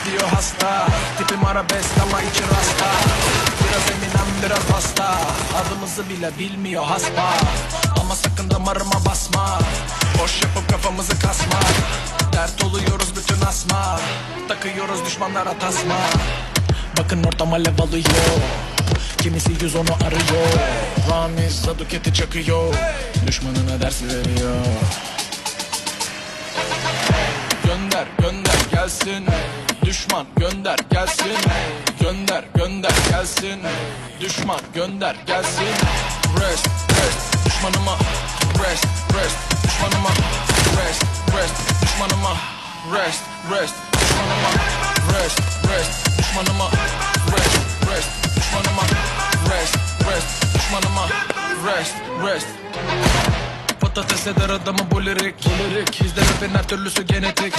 bekliyor hasta. Tipim arabesk ama içi rasta. Biraz Eminem biraz hasta. Adımızı bile bilmiyor haspa. Ama sakın damarıma basma. Boş yapıp kafamızı kasma. Dert oluyoruz bütün asma. Takıyoruz düşmanlara tasma. Bakın ortam alev alıyor. Kimisi 110'u arıyor. Ramiz Saduket'i çakıyor. Düşmanına ders veriyor. Gönder gönder gelsin. Düşman gönder gelsin. Gönder gönder gelsin. Düşman gönder gelsin. Rest rest düşmanıma. Rest rest düşmanıma. Rest rest düşmanıma. Rest rest düşmanıma. Rest rest düşmanıma. Rest rest düşmanıma. Rest rest düşmanıma. Rest rest. Patates eder adamı bu lirik. Bizde rapin her türlüsü genetik.